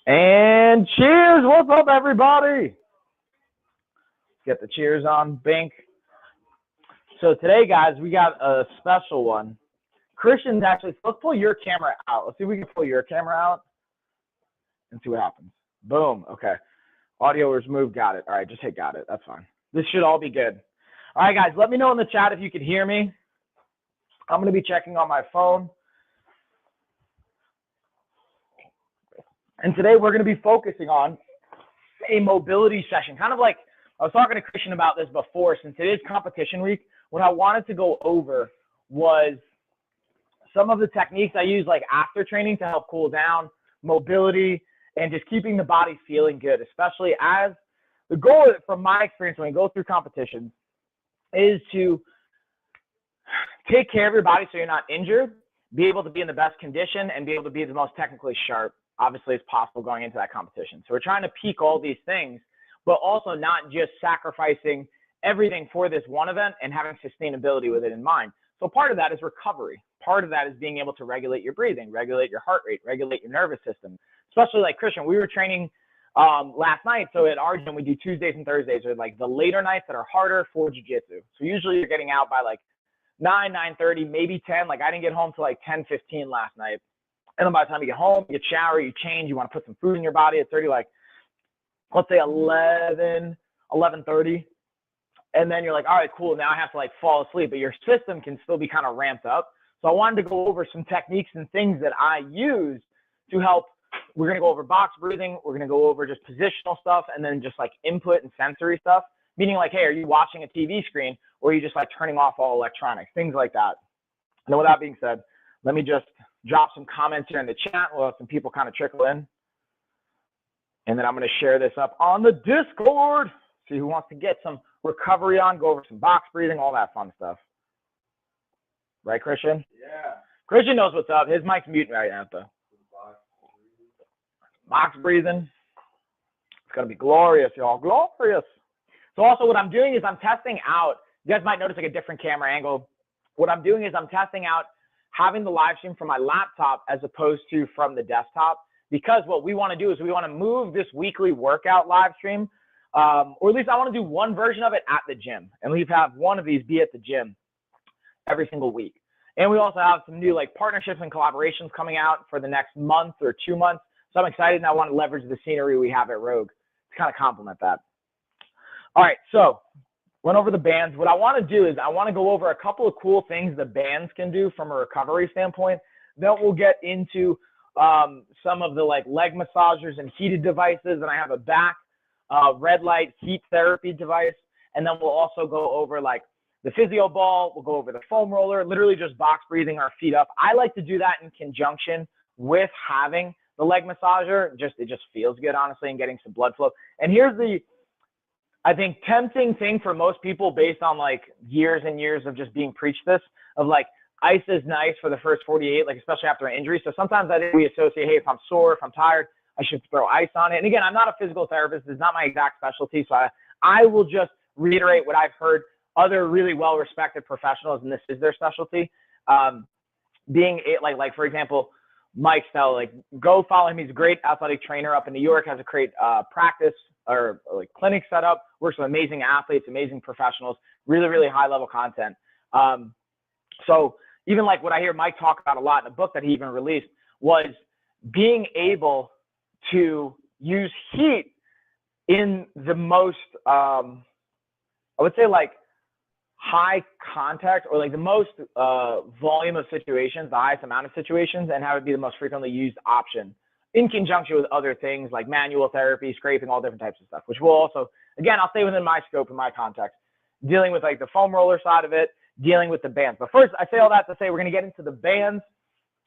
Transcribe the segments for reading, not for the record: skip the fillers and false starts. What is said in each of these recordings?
And cheers! What's up, everybody? Get the cheers on, Bink. So today, guys, we got a special one. Christian's actually, let's pull your camera out. Let's see if we can pull your camera out and see what happens. Boom. Okay. Audio is moved. Got it. All right. Just hit got it. That's fine. This should all be good. All right, guys, let me know in the chat if you can hear me. I'm going to be checking on my phone. And today we're going to be focusing on a mobility session, kind of like I was talking to Christian about this before. Since it is competition week, what I wanted to go over was some of the techniques I use like after training to help cool down, mobility, and just keeping the body feeling good, especially as the goal from my experience when we go through competitions is to take care of your body so you're not injured, be able to be in the best condition, and be able to be the most technically sharp, obviously, as possible going into that competition. So we're trying to peak all these things, but also not just sacrificing everything for this one event and having sustainability with it in mind. So part of that is recovery. Part of that is being able to regulate your breathing, regulate your heart rate, regulate your nervous system. Especially like Christian, we were training last night. So at our gym, we do Tuesdays and Thursdays are like the later nights that are harder for jiu-jitsu. So usually you're getting out by like 9:30, maybe 10. Like I didn't get home till like 10:15 last night. And then by the time you get home, you get shower, you change, you want to put some food in your body. It's already like, let's say 11:30. And then you're like, all right, cool. Now I have to like fall asleep, but your system can still be kind of ramped up. So I wanted to go over some techniques and things that I use to help. We're going to go over box breathing. We're going to go over just positional stuff and then just like input and sensory stuff, meaning like, hey, are you watching a TV screen or are you just like turning off all electronics, things like that. And with that being said, let me just drop some comments here in the chat. We'll have some people kind of trickle in. And then I'm going to share this up on the Discord. See who wants to get some recovery on, go over some box breathing, all that fun stuff. Right, Christian? Yeah. Christian knows what's up. His mic's muted right now, though. Box breathing. It's going to be glorious, y'all. Glorious. So also what I'm doing is I'm testing out. You guys might notice like a different camera angle. What I'm doing is I'm testing out having the live stream from my laptop as opposed to from the desktop, because what we want to do is we want to move this weekly workout live stream, or at least I want to do one version of it at the gym, and we have one of these be at the gym every single week. And we also have some new like partnerships and collaborations coming out for the next month or 2 months. So I'm excited, and I want to leverage the scenery we have at Rogue to kind of complement that. All right, so went over the bands. What I want to do is I want to go over a couple of cool things the bands can do from a recovery standpoint. Then we'll get into some of the like leg massagers and heated devices. And I have a back red light heat therapy device. And then we'll also go over like the physio ball. We'll go over the foam roller, literally just box breathing our feet up. I like to do that in conjunction with having the leg massager. It just feels good, honestly, and getting some blood flow. And here's the, I think, tempting thing for most people based on like years and years of just being preached this, of like ice is nice for the first 48, like especially after an injury. So sometimes I think we associate, hey, if I'm sore, if I'm tired, I should throw ice on it. And again, I'm not a physical therapist. It's not my exact specialty. So I will just reiterate what I've heard other really well-respected professionals, and this is their specialty. Being like for example, Mike Stella, like go follow him. He's a great athletic trainer up in New York, has a great practice or like clinic set up, works with amazing athletes, amazing professionals, really, really high level content. So even like what I hear Mike talk about a lot in a book that he even released was being able to use heat in the most, I would say like high contact or like the most volume of situations, the highest amount of situations, and have it be the most frequently used option in conjunction with other things like manual therapy, scraping, all different types of stuff, which will also, again, I'll stay within my scope and my context, dealing with like the foam roller side of it, dealing with the bands. But first, I say all that to say we're going to get into the bands.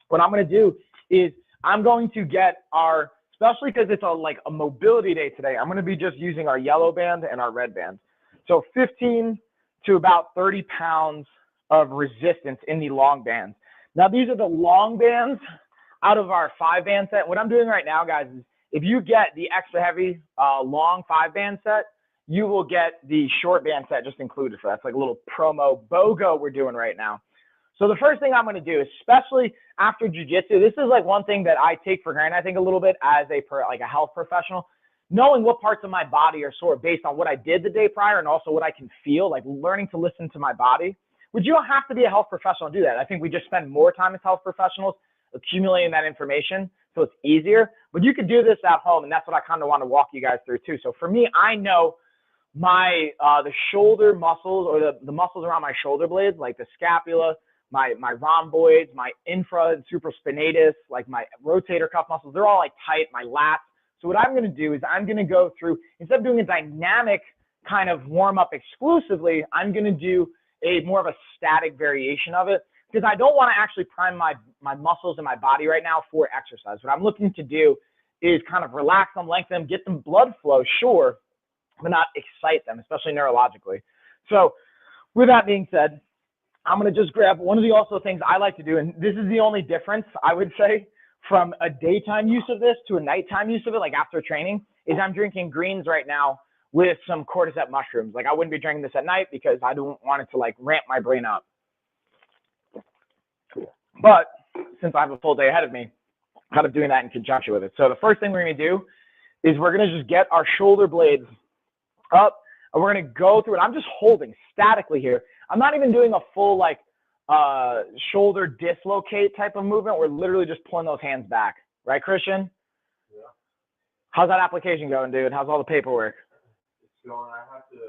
What I'm going to do is I'm going to get our, especially because it's like a mobility day today, I'm going to be just using our yellow band and our red band. So 15 to about 30 pounds of resistance in the long bands. Now, these are the long bands out of our 5-band set. What I'm doing right now, guys, is if you get the extra heavy long 5-band set, you will get the short band set just included for that. It's like a little promo BOGO we're doing right now. So the first thing I'm going to do, especially after jiu-jitsu, this is like one thing that I take for granted, I think a little bit as like a health professional, knowing what parts of my body are sore based on what I did the day prior and also what I can feel, like learning to listen to my body, which you don't have to be a health professional to do that. I think we just spend more time as health professionals accumulating that information so it's easier, but you can do this at home, and that's what I kind of want to walk you guys through too. So for me, I know my the shoulder muscles, or the muscles around my shoulder blades, like the scapula, my rhomboids, my infra and supraspinatus, like my rotator cuff muscles, they're all like tight, my lats. So what I'm going to do is I'm going to go through, instead of doing a dynamic kind of warm up exclusively, I'm going to do a more of a static variation of it, because I don't want to actually prime my muscles in my body right now for exercise. What I'm looking to do is kind of relax them, lengthen them, get them blood flow, sure, but not excite them, especially neurologically. So with that being said, I'm going to just grab one of the also things I like to do, and this is the only difference I would say from a daytime use of this to a nighttime use of it, like after training, is I'm drinking greens right now with some cordyceps mushrooms. Like I wouldn't be drinking this at night because I don't want it to like ramp my brain up. But since I have a full day ahead of me, I'm kind of doing that in conjunction with it. So the first thing we're going to do is we're going to just get our shoulder blades up, and we're going to go through it. I'm just holding statically here. I'm not even doing a full like shoulder dislocate type of movement. We're literally just pulling those hands back. Right, Christian? Yeah. How's that application going, dude? How's all the paperwork? It's going. I have to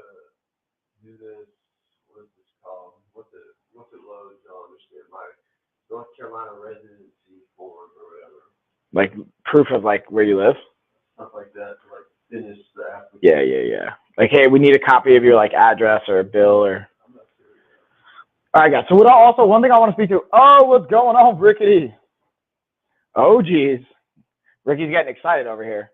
do this. What is this called? What's it loaded? I don't understand. My North Carolina residency form or whatever. Like proof of like where you live? Stuff like that to like finish the application. Yeah. Like, hey, we need a copy of your like address or a bill or. I'm not serious. All right, guys. So one thing I want to speak to. Oh, what's going on, Rickety? Oh, geez. Ricky's getting excited over here.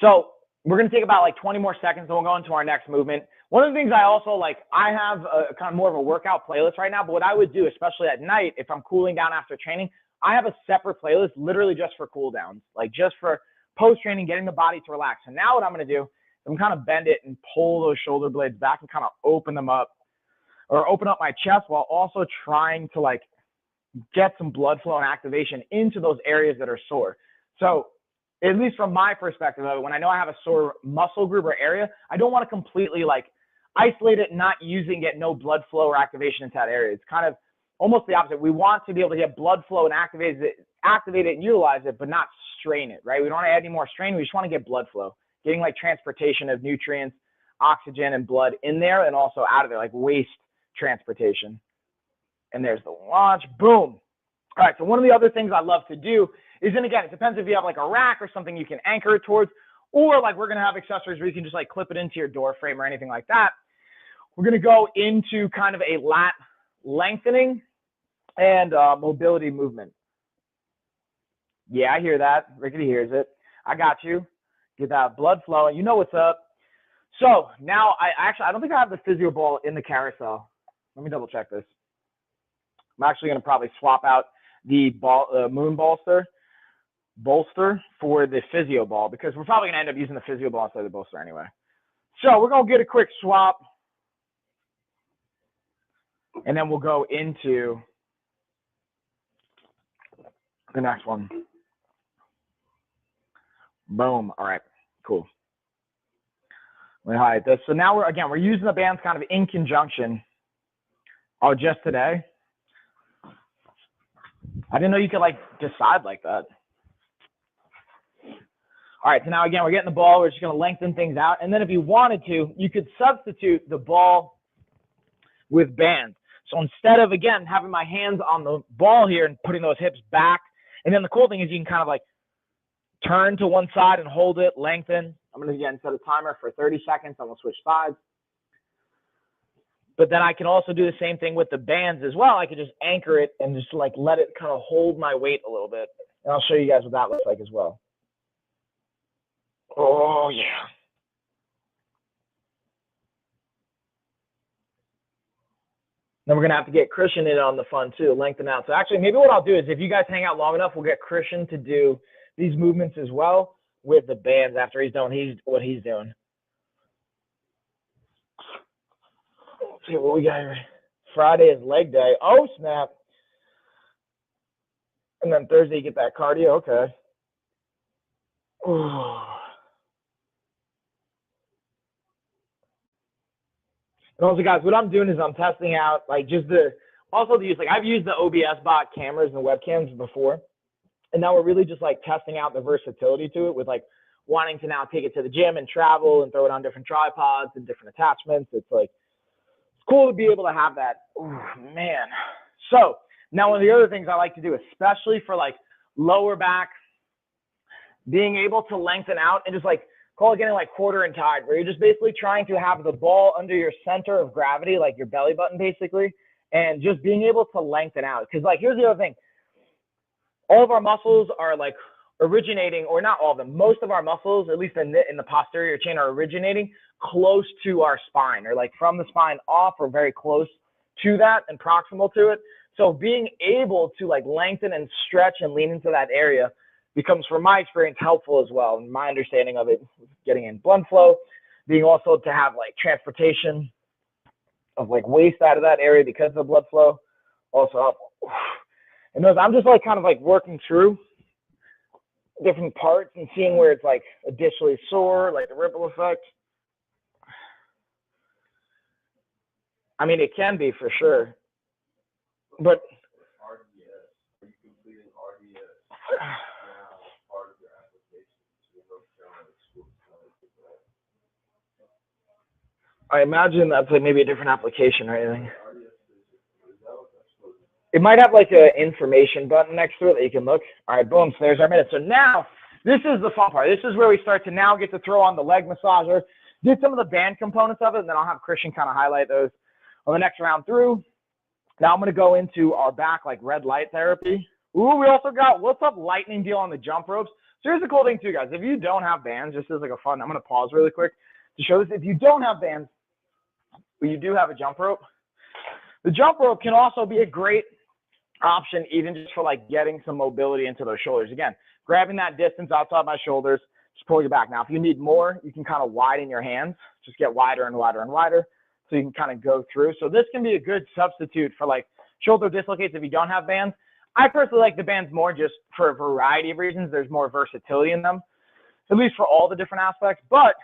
So we're going to take about like 20 more seconds, and we'll go into our next movement. One of the things I also like, I have a kind of more of a workout playlist right now, but what I would do, especially at night, if I'm cooling down after training, I have a separate playlist literally just for cool downs, like just for post-training, getting the body to relax. And now what I'm going to do, I'm kind of bend it and pull those shoulder blades back and kind of open them up, or open up my chest while also trying to like get some blood flow and activation into those areas that are sore. So at least from my perspective of it, when I know I have a sore muscle group or area, I don't want to completely like isolate it, not using it, no blood flow or activation into that area. It's kind of almost the opposite. We want to be able to get blood flow and activate it and utilize it, but not strain it, right? We don't want to add any more strain. We just want to get blood flow, getting like transportation of nutrients, oxygen, and blood in there and also out of there, like waste transportation. And there's the launch, boom. All right, so one of the other things I love to do is, and again, it depends if you have like a rack or something you can anchor it towards, or like we're going to have accessories where you can just like clip it into your door frame or anything like that. We're going to go into kind of a lat lengthening and mobility movement. Yeah, I hear that. Rickety hears it. I got you. Get that blood flowing. You know what's up. So now I don't think I have the physio ball in the carousel. Let me double check this. I'm actually going to probably swap out the moon bolster for the physio ball, because we're probably going to end up using the physio ball instead of the bolster anyway. So we're going to get a quick swap, and then we'll go into the next one. Boom. All right, cool. Let me hide this. So now we're using the bands kind of in conjunction. Oh, just today? I didn't know you could like decide like that. All right, so now again, we're getting the ball. We're just going to lengthen things out. And then if you wanted to, you could substitute the ball with bands. So instead of, again, having my hands on the ball here and putting those hips back, and then the cool thing is you can kind of like turn to one side and hold it, lengthen. I'm going to, again, set a timer for 30 seconds. I'm going to switch sides. But then I can also do the same thing with the bands as well. I could just anchor it and just like let it kind of hold my weight a little bit. And I'll show you guys what that looks like as well. Oh, yeah. Then we're going to have to get Christian in on the fun too, lengthen out. So actually, maybe what I'll do is if you guys hang out long enough, we'll get Christian to do these movements as well with the bands after he's done what he's doing. Let's see what we got here. Friday is leg day. Oh, snap. And then Thursday you get that cardio. Okay. Ooh. And also, guys, what I'm doing is I'm testing out like just also the use, like I've used the OBS bot cameras and webcams before, and now we're really just like testing out the versatility to it with like wanting to now take it to the gym and travel and throw it on different tripods and different attachments. It's like, it's cool to be able to have that. Ooh, man. So now one of the other things I like to do, especially for like lower back, being able to lengthen out and just like call it getting like quarter and tied, where you're just basically trying to have the ball under your center of gravity, like your belly button basically, and just being able to lengthen out. Because like, here's the other thing. All of our muscles are like originating, or not all of them, most of our muscles, at least in the posterior chain, are originating close to our spine, or like from the spine off or very close to that and proximal to it. So being able to like lengthen and stretch and lean into that area becomes, from my experience, helpful as well. And my understanding of it, getting in blood flow, being also to have like transportation of like waste out of that area because of blood flow also helpful. And those, I'm just like kind of like working through different parts and seeing where it's like additionally sore, like the ripple effect. I mean, it can be for sure, but RDS, are you completing RDS now as part of your application to North Carolina School of Science? I imagine that's like maybe a different application or anything. RDS is that what that's supposed to be? It might have like an information button next to it that you can look. All right, boom, so there's our minute. So now, this is the fun part. This is where we start to now get to throw on the leg massager, do some of the band components of it, and then I'll have Christian kind of highlight those on the next round through. Now I'm going to go into our back, like red light therapy. Ooh, we also got what's up lightning deal on the jump ropes. So here's the cool thing too, guys. If you don't have bands, just as like a fun, I'm going to pause really quick to show this. If you don't have bands, but you do have a jump rope, the jump rope can also be a great option even just for like getting some mobility into those shoulders. Again, grabbing that distance outside my shoulders, just pull your back. Now, if you need more, you can kind of widen your hands. Just get wider and wider and wider so you can kind of go through. So this can be a good substitute for like shoulder dislocates if you don't have bands. I personally like the bands more just for a variety of reasons. There's more versatility in them, at least for all the different aspects. But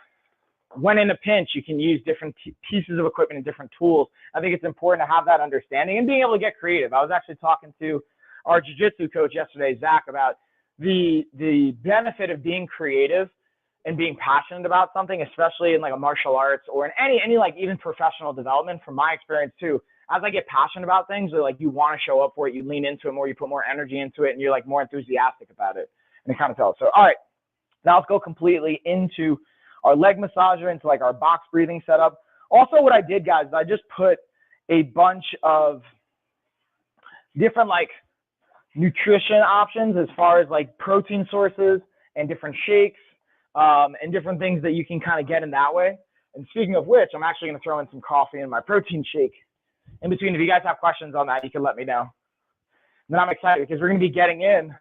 when in a pinch, you can use different pieces of equipment and different tools. I think it's important to have that understanding and being able to get creative. I was actually talking to our jiu-jitsu coach yesterday, Zach, about the benefit of being creative and being passionate about something, especially in like a martial arts or in any like even professional development. From my experience too, as I get passionate about things, or like you want to show up for it, you lean into it more, you put more energy into it, and you're like more enthusiastic about it. And it kind of tells. So, all right, now let's go completely into our leg massager, into like our box breathing setup. Also, what I did, guys, is I just put a bunch of different like nutrition options as far as like protein sources and different shakes and different things that you can kind of get in that way. And speaking of which, I'm actually going to throw in some coffee in my protein shake in between. If you guys have questions on that, you can let me know. And then I'm excited because we're going to be getting in.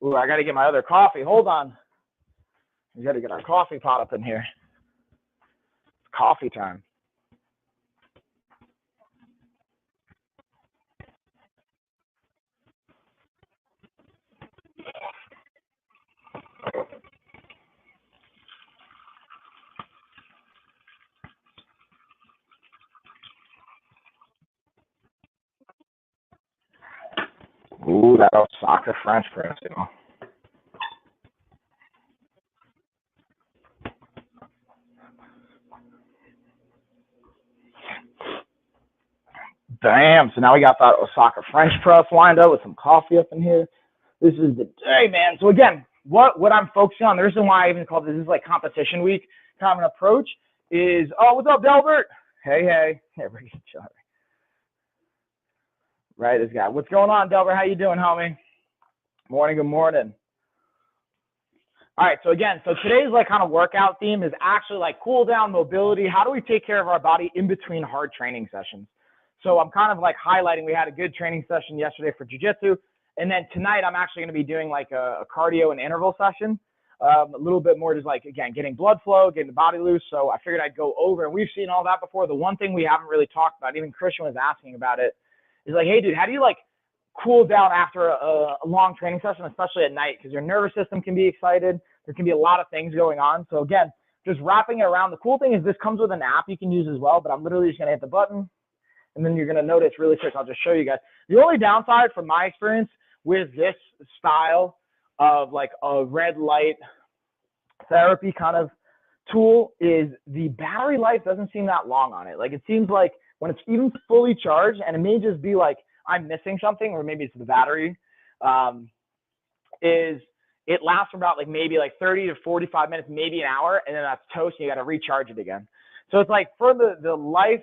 Ooh, I got to get my other coffee. Hold on. We got to get our coffee pot up in here. It's coffee time. Ooh, that Osaka French press, you know. Damn, so now we got that Osaka French press lined up with some coffee up in here. This is the day, man. So again, what I'm focusing on, the reason why I even call this is like competition week kind of an approach is, oh, what's up, Delbert? Hey. Everybody chill. Right, this guy. What's going on, Delbert? How you doing, homie? Morning, good morning. All right, so again, so today's like kind of workout theme is actually like cool down, mobility. How do we take care of our body in between hard training sessions? So I'm kind of like highlighting, we had a good training session yesterday for jiu-jitsu. And then tonight I'm actually going to be doing like a cardio and interval session a little bit more just like, again, getting blood flow, getting the body loose. So I figured I'd go over, and we've seen all that before. The one thing we haven't really talked about, even Christian was asking about it, is like, hey, dude, how do you like cool down after a long training session, especially at night? Because your nervous system can be excited. There can be a lot of things going on. So again, just wrapping it around. The cool thing is this comes with an app you can use as well, but I'm literally just going to hit the button, and then you're going to notice really quick. I'll just show you guys. The only downside from my experience with this style of like a red light therapy kind of tool is the battery life doesn't seem that long on it. Like it seems like when it's even fully charged, and it may just be like I'm missing something, or maybe it's the battery, is it lasts for about like maybe like 30 to 45 minutes, maybe an hour, and then that's toast and you got to recharge it again. So it's like for the life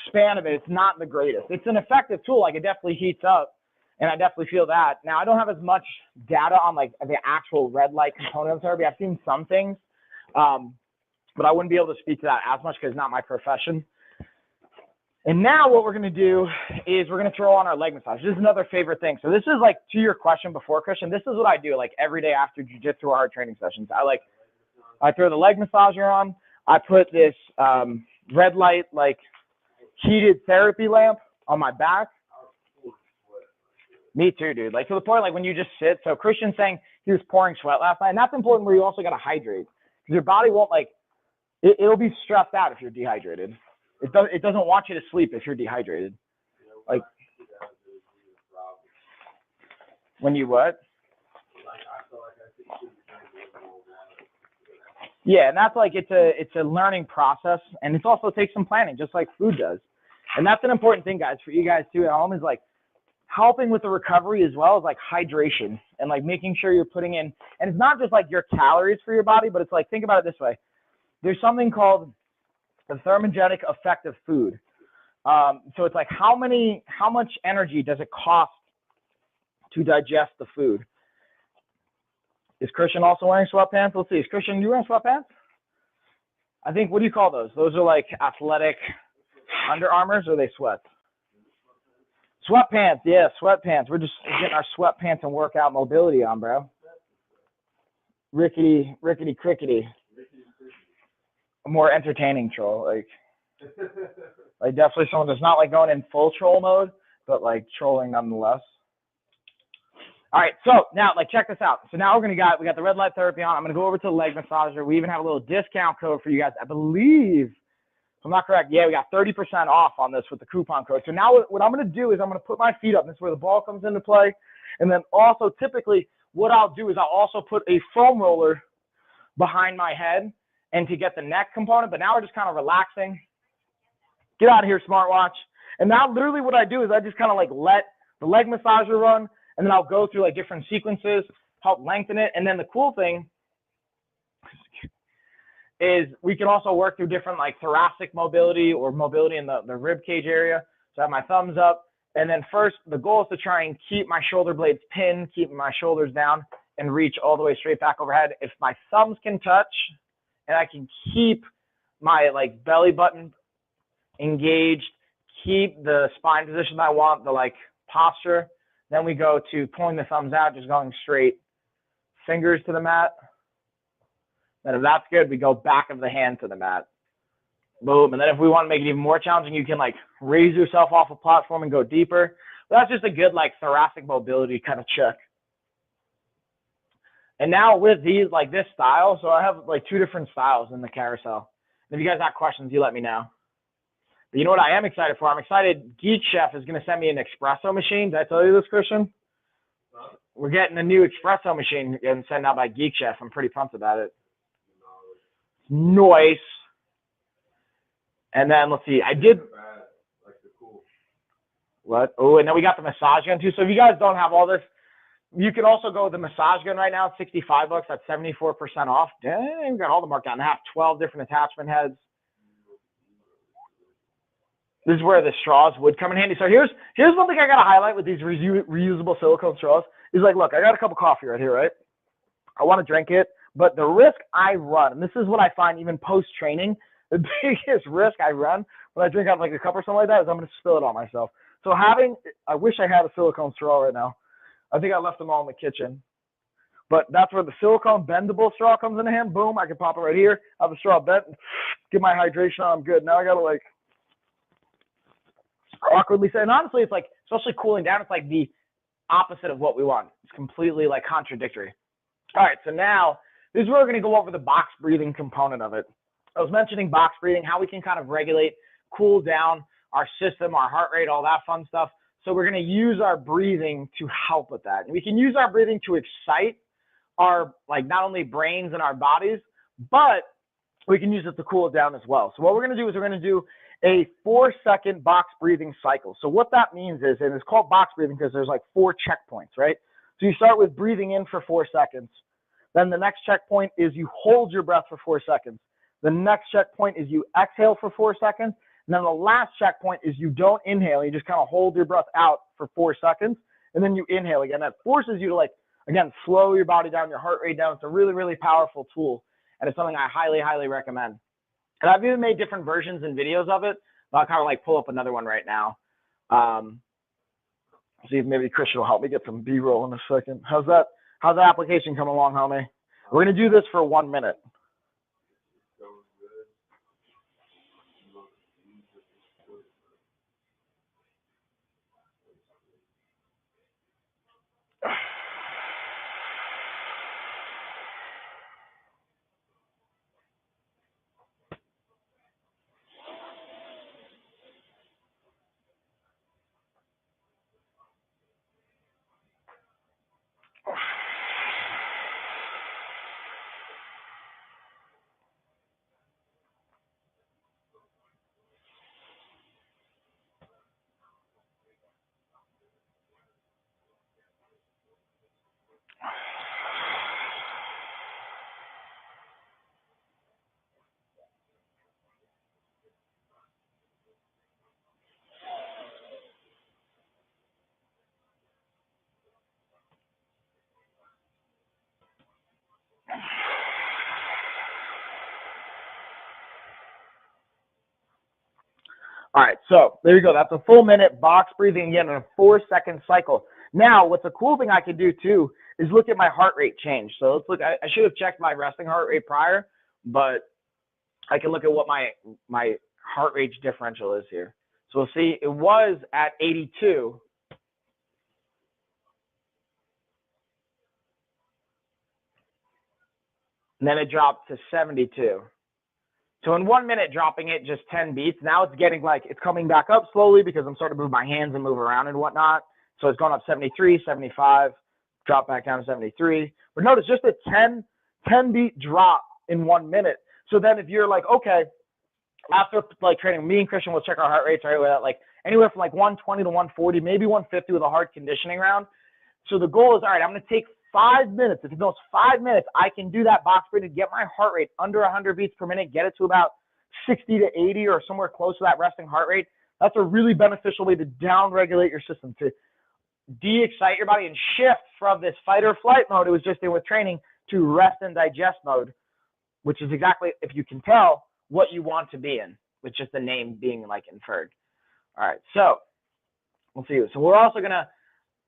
span of it, it's not the greatest. It's an effective tool. Like it definitely heats up, and I definitely feel that. Now I don't have as much data on like the actual red light component of therapy. I've seen some things, but I wouldn't be able to speak to that as much because it's not my profession. And now what we're going to do is we're going to throw on our leg massage. This is another favorite thing. So this is like to your question before, Christian, this is what I do like every day after jiu-jitsu or hard training sessions. I throw the leg massager on. I put this red light, like heated therapy lamp on my back. Me too, dude. Like to the point, like when you just sit. So Christian's saying he was pouring sweat last night, and that's important where you also got to hydrate because your body won't like, it'll be stressed out if you're dehydrated. It doesn't want you to sleep if you're dehydrated. Like when you what? Yeah, and that's like it's a learning process, and it also takes some planning, just like food does. And that's an important thing, guys, for you guys too at home, is like helping with the recovery as well as like hydration and like making sure you're putting in. And it's not just like your calories for your body, but it's like, think about it this way. There's something called the thermogenic effect of food. So it's like how much energy does it cost to digest the food? Is Christian also wearing sweatpants? Let's see. Is Christian, you wearing sweatpants? I think, what do you call those? Those are like athletic Under Armours, or are they sweats? Sweatpants, yeah, sweatpants. We're just getting our sweatpants and workout mobility on, bro. Rickety crickety. A more entertaining troll, like definitely someone that's not like going in full troll mode, but like trolling nonetheless. All right, so now like check this out. So now we got the red light therapy on. I'm gonna go over to the leg massager. We even have a little discount code for you guys, I believe. If I'm not correct, yeah, we got 30% off on this with the coupon code. So now what I'm gonna do is I'm gonna put my feet up. This is where the ball comes into play. And then also typically what I'll do is I'll also put a foam roller behind my head and to get the neck component. But now we're just kind of relaxing. Get out of here, smartwatch. And now literally what I do is I just kind of like let the leg massager run, and then I'll go through like different sequences, help lengthen it. And then the cool thing is we can also work through different like thoracic mobility or mobility in the rib cage area. So I have my thumbs up. And then first, the goal is to try and keep my shoulder blades pinned, keep my shoulders down, and reach all the way straight back overhead. If my thumbs can touch and I can keep my like belly button engaged, keep the spine position I want, the like posture, then we go to pulling the thumbs out, just going straight, fingers to the mat. Then if that's good, we go back of the hand to the mat. Boom. And then if we want to make it even more challenging, you can like raise yourself off a platform and go deeper. But that's just a good like thoracic mobility kind of check. And now with these, like this style, so I have like two different styles in the carousel. If you guys have questions, you let me know. But you know what I am excited for? I'm excited. Geek Chef is going to send me an espresso machine. Did I tell you this, Christian? We're getting a new espresso machine and sent out by Geek Chef. I'm pretty pumped about it. Nice. And then let's see. I did. What? Oh, and then we got the massage gun too. So if you guys don't have all this, you can also go with the massage gun right now. It's $65. That's 74% off. Dang, we got all the marked down. I have 12 different attachment heads. This is where the straws would come in handy. So here's one thing I got to highlight with these reusable silicone straws is like, look, I got a cup of coffee right here, right? I want to drink it, but the risk I run, and this is what I find even post-training, the biggest risk I run when I drink out like a cup or something like that is I'm going to spill it on myself. So I wish I had a silicone straw right now. I think I left them all in the kitchen. But that's where the silicone bendable straw comes into hand. Boom, I can pop it right here, have the straw bent, get my hydration on, I'm good. Now I gotta like awkwardly say, and honestly, it's like, especially cooling down, it's like the opposite of what we want. It's completely like contradictory. All right, so now this is where we're gonna go over the box breathing component of it. I was mentioning box breathing, how we can kind of regulate, cool down our system, our heart rate, all that fun stuff. So we're gonna use our breathing to help with that. And we can use our breathing to excite our, like, not only brains and our bodies, but we can use it to cool it down as well. So what we're gonna do is we're gonna do a 4-second box breathing cycle. So what that means is, and it's called box breathing because there's like 4 checkpoints, right? So you start with breathing in for 4 seconds. Then the next checkpoint is you hold your breath for 4 seconds. The next checkpoint is you exhale for 4 seconds. And then the last checkpoint is you don't inhale. You just kind of hold your breath out for 4 seconds. And then you inhale again. That forces you to, like, again, slow your body down, your heart rate down. It's a really, really powerful tool. And it's something I highly, highly recommend. And I've even made different versions and videos of it. But I'll kind of like pull up another one right now. See if maybe Christian will help me get some B-roll in a second. How's that application coming along, homie? We're going to do this for 1 minute. All right, so there you go. That's a full minute box breathing again in a 4-second cycle. Now, what's a cool thing I can do too is look at my heart rate change. So let's look. I should have checked my resting heart rate prior, but I can look at what my heart rate differential is here. So we'll see. It was at 82. And then it dropped to 72. So in 1 minute, dropping it just 10 beats. Now it's getting like, it's coming back up slowly because I'm starting to move my hands and move around and whatnot. So it's going up 73, 75, drop back down to 73. But notice just a 10 beat drop in 1 minute. So then if you're like, okay, after like training, me and Christian will check our heart rates right away at like anywhere from like 120 to 140, maybe 150 with a hard conditioning round. So the goal is, all right, I'm going to take 5 minutes. If in those 5 minutes, I can do that box breathing, get my heart rate under 100 beats per minute, get it to about 60 to 80 or somewhere close to that resting heart rate. That's a really beneficial way to down-regulate your system, to de-excite your body and shift from this fight or flight mode it was just in with training to rest and digest mode, which is exactly, if you can tell, what you want to be in, with just the name being like inferred. All right, so we'll see. So we're also going to,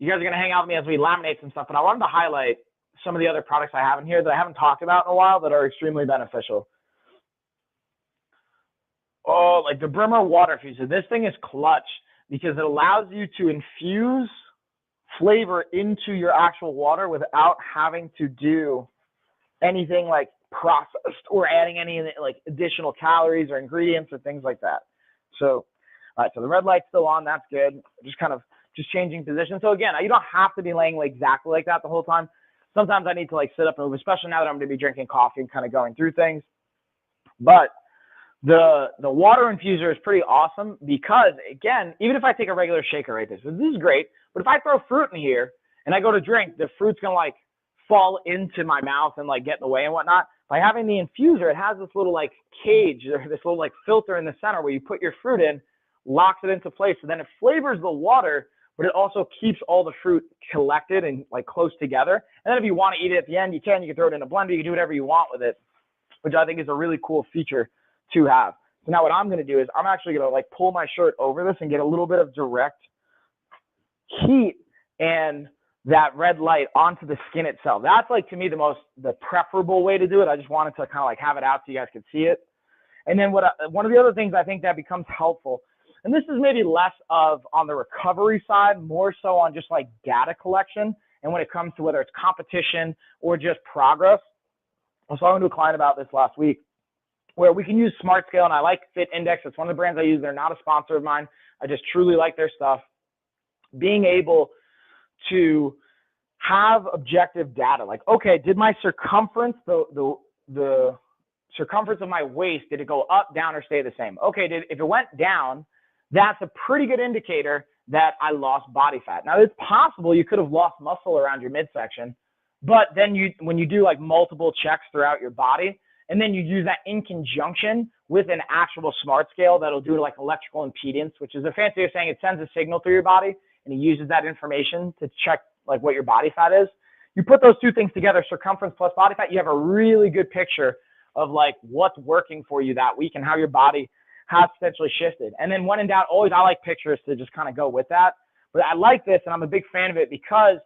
you guys are going to hang out with me as we laminate some stuff, but I wanted to highlight some of the other products I have in here that I haven't talked about in a while that are extremely beneficial. Oh, like the Brimmer water infuser. This thing is clutch because it allows you to infuse flavor into your actual water without having to do anything like processed or adding any like additional calories or ingredients or things like that. So, all right, so the red light's still on. That's good. Just changing position. So again, you don't have to be laying like exactly like that the whole time. Sometimes I need to like sit up and move, especially now that I'm going to be drinking coffee and kind of going through things. But the water infuser is pretty awesome because, again, even if I take a regular shaker right there, so this is great, but if I throw fruit in here and I go to drink, the fruit's going to like fall into my mouth and like get in the way and whatnot. By having the infuser, it has this little like cage or this little like filter in the center where you put your fruit in, locks it into place, so then it flavors the water, but it also keeps all the fruit collected and like close together. And then if you want to eat it at the end, you can throw it in a blender, you can do whatever you want with it, which I think is a really cool feature to have. So now what I'm going to do is I'm actually going to like pull my shirt over this and get a little bit of direct heat and that red light onto the skin itself. That's like, to me, the preferable way to do it. I just wanted to kind of like have it out so you guys could see it. And then one of the other things I think that becomes helpful, and this is maybe less of on the recovery side, more so on just like data collection. And when it comes to whether it's competition or just progress, I was talking to a client about this last week, where we can use SmartScale, and I like Fit Index. It's one of the brands I use. They're not a sponsor of mine. I just truly like their stuff. Being able to have objective data, like, okay, did my circumference, the circumference of my waist, did it go up, down, or stay the same? Okay, if it went down, that's a pretty good indicator that I lost body fat. Now, it's possible you could have lost muscle around your midsection, but then when you do like multiple checks throughout your body, and then you use that in conjunction with an actual SmartScale that'll do like electrical impedance, which is a fancy way of saying it sends a signal through your body, and it uses that information to check like what your body fat is. You put those two things together, circumference plus body fat, you have a really good picture of like what's working for you that week and how your body has potentially shifted. And then when in doubt, always I like pictures to just kind of go with that. But I like this, and I'm a big fan of it because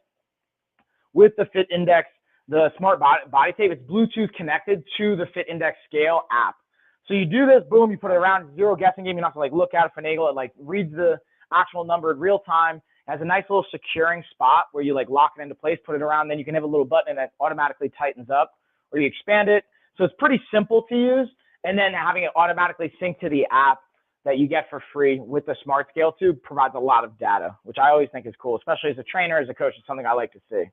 with the Fit Index, the smart body tape, it's Bluetooth connected to the Fit Index scale app. So you do this, boom, you put it around, zero guessing game. You don't have to like look at it, finagle it, like reads the actual number in real time. It has a nice little securing spot where you like lock it into place, put it around, then you can have a little button and it automatically tightens up, or you expand it. So it's pretty simple to use. And then having it automatically sync to the app that you get for free with the SmartScale too provides a lot of data, which I always think is cool, especially as a trainer, as a coach. It's something I like to see.